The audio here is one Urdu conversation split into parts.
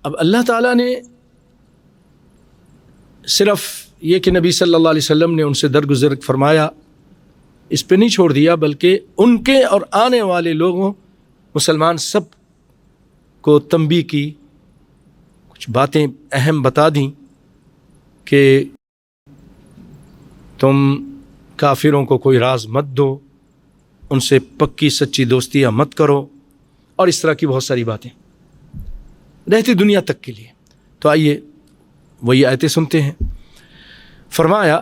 اب اللہ تعالیٰ نے صرف یہ کہ نبی صلی اللہ علیہ وسلم نے ان سے درگزر فرمایا اس پہ نہیں چھوڑ دیا، بلکہ ان کے اور آنے والے لوگوں مسلمان سب کو تنبیہ کی، کچھ باتیں اہم بتا دیں کہ تم کافروں کو کوئی راز مت دو، ان سے پکی سچی دوستیاں مت کرو، اور اس طرح کی بہت ساری باتیں رہتی دنیا تک کے لیے۔ تو آئیے وہی آیتیں سنتے ہیں۔ فرمایا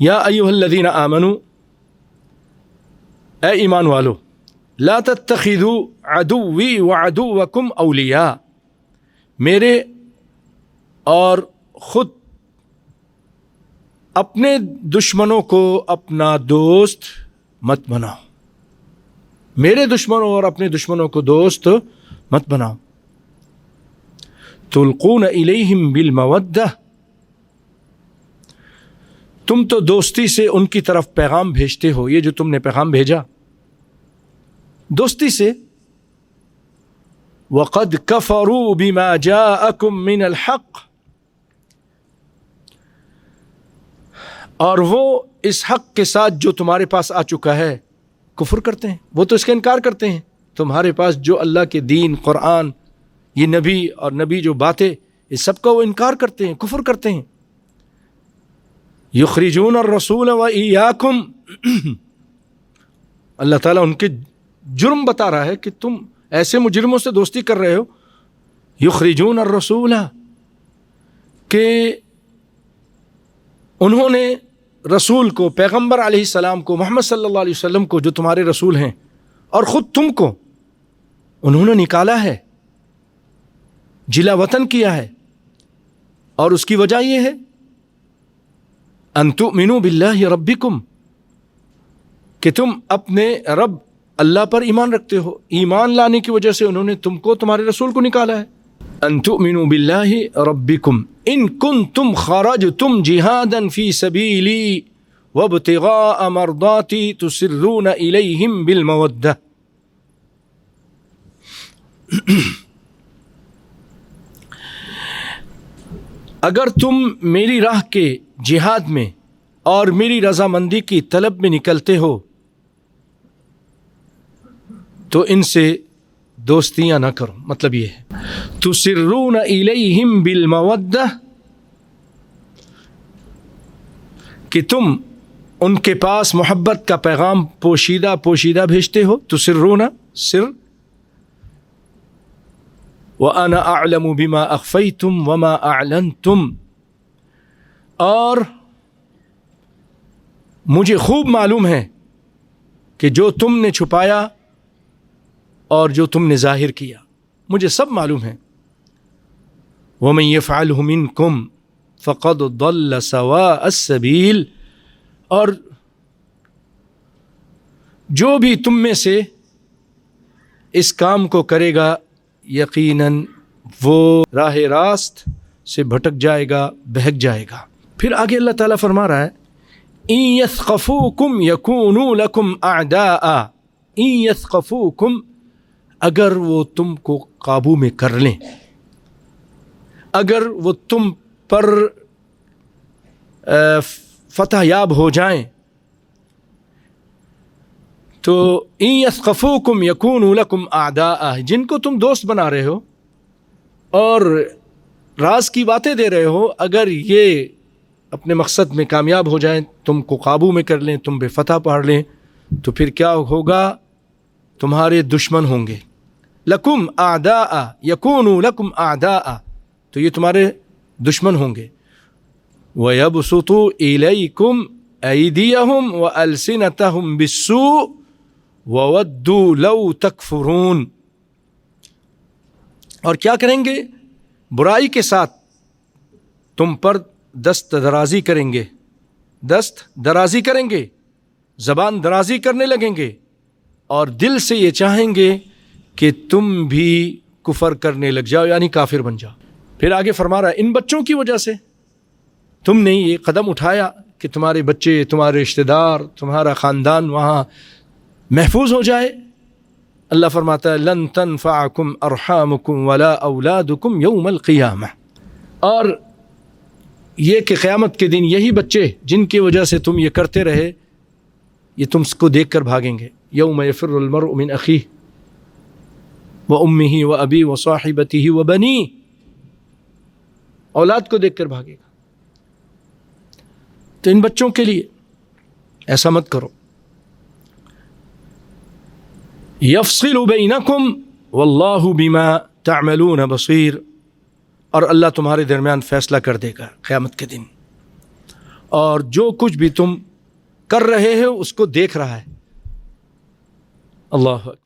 یا ایھا الذین آمنوا، اے ایمان والو، لا تتخذوا عدوی وعدوکم اولیاء، میرے اور خود اپنے دشمنوں کو اپنا دوست مت بناؤ، میرے دشمنوں اور اپنے دشمنوں کو دوست مت بناؤ۔ تلقون الیہم بالمودہ، تم تو دوستی سے ان کی طرف پیغام بھیجتے ہو، یہ جو تم نے پیغام بھیجا دوستی سے۔ وقد کفروا بما جاءکم من الحق، اور وہ اس حق کے ساتھ جو تمہارے پاس آ چکا ہے کفر کرتے ہیں، وہ تو اس کا انکار کرتے ہیں۔ تمہارے پاس جو اللہ کے دین، قرآن، یہ نبی اور نبی جو باتیں، اس سب کا وہ انکار کرتے ہیں، کفر کرتے ہیں۔ یخرجون الرسول وإیاکم، اللہ تعالیٰ ان کے جرم بتا رہا ہے کہ تم ایسے مجرموں سے دوستی کر رہے ہو۔ یخرجون الرسول، کہ انہوں نے رسول کو، پیغمبر علیہ السلام کو، محمد صلی اللہ علیہ وسلم کو جو تمہارے رسول ہیں، اور خود تم کو انہوں نے نکالا ہے، جلا وطن کیا ہے، اور اس کی وجہ یہ ہے ان تؤمنوا باللہ ربکم، کہ تم اپنے رب اللہ پر ایمان رکھتے ہو۔ ایمان لانے کی وجہ سے انہوں نے تم کو، تمہارے رسول کو نکالا ہے۔ ان تؤمنوا باللہ ربکم ان کنتم خرجتم جہادا فی سبیلی وابتغاء مرضاتی تسرون الیہم بالمودہ۔ اگر تم میری راہ کے جہاد میں اور میری رضامندی کی طلب میں نکلتے ہو تو ان سے دوستیاں نہ کرو۔ مطلب یہ ہے تسرون الیہم بالمودہ، کہ تم ان کے پاس محبت کا پیغام پوشیدہ پوشیدہ بھیجتے ہو۔ تسرون سر، وَأَنَا أَعْلَمُ بِمَا أَخْفَيْتُمْ وَمَا أَعْلَنْتُمْ، اور مجھے خوب معلوم ہے کہ جو تم نے چھپایا اور جو تم نے ظاہر کیا، مجھے سب معلوم ہے۔ وَمَن يَفْعَلْهُ مِنْكُمْ فَقَدْ ضَلَّ سَوَاءَ السَّبِيلِ، اور جو بھی تم میں سے اس کام کو کرے گا یقیناً وہ راہ راست سے بھٹک جائے گا، بہک جائے گا۔ پھر آگے اللہ تعالیٰ فرما رہا ہے إِن يَثْقَفُوكُمْ يَكُونُوا لَكُمْ أَعْدَاءً، إِن يَثْقَفُوكُمْ، اگر وہ تم کو قابو میں کر لیں، اگر وہ تم پر فتح یاب ہو جائیں، تو إِن يَثْقَفُوكُمْ يَكُونُوا لَكُمْ أَعْدَاءً، جن کو تم دوست بنا رہے ہو اور راز کی باتیں دے رہے ہو، اگر یہ اپنے مقصد میں کامیاب ہو جائیں، تم کو قابو میں کر لیں، تم پہ فتح پا لیں، تو پھر کیا ہوگا؟ تمہارے دشمن ہوں گے۔ لَكُمْ أَعْدَاءً يَكُونُوا لَكُمْ أَعْدَاءً، تو یہ تمہارے دشمن ہوں گے۔ وَيَبْسُطُوا إِلَيْكُمْ أَيْدِيَهُمْ وَأَلْسِنَتَهُمْ بِالسُّوءِ وَوَدُّوا لَوْ تَكْفُرُونَ، اور کیا کریں گے؟ برائی کے ساتھ تم پر دست درازی کریں گے، دست درازی کریں گے، زبان درازی کرنے لگیں گے، اور دل سے یہ چاہیں گے کہ تم بھی کفر کرنے لگ جاؤ، یعنی کافر بن جاؤ۔ پھر آگے فرما رہا ہے ان بچوں کی وجہ سے تم نے یہ قدم اٹھایا کہ تمہارے بچے، تمہارے رشتہ دار، تمہارا خاندان وہاں محفوظ ہو جائے، اللہ فرماتا ہے لن تنفعکم ارحامکم ولا اولادکم یوم القیامہ، اور یہ کہ قیامت کے دن یہی بچے جن کی وجہ سے تم یہ کرتے رہے، یہ تم کو دیکھ کر بھاگیں گے. یوم یفر المرء من اخیہ وامہ وابیہ وصاحبتہ وبنیہ، اولاد کو دیکھ کر بھاگے گا. تو ان بچوں کے لیے ایسا مت کرو. یفصل بینکم واللہ بما تعملون بصیر، اور اللہ تمہارے درمیان فیصلہ کر دے گا قیامت کے دن، اور جو کچھ بھی تم کر رہے ہو اس کو دیکھ رہا ہے. اللہ اکبر.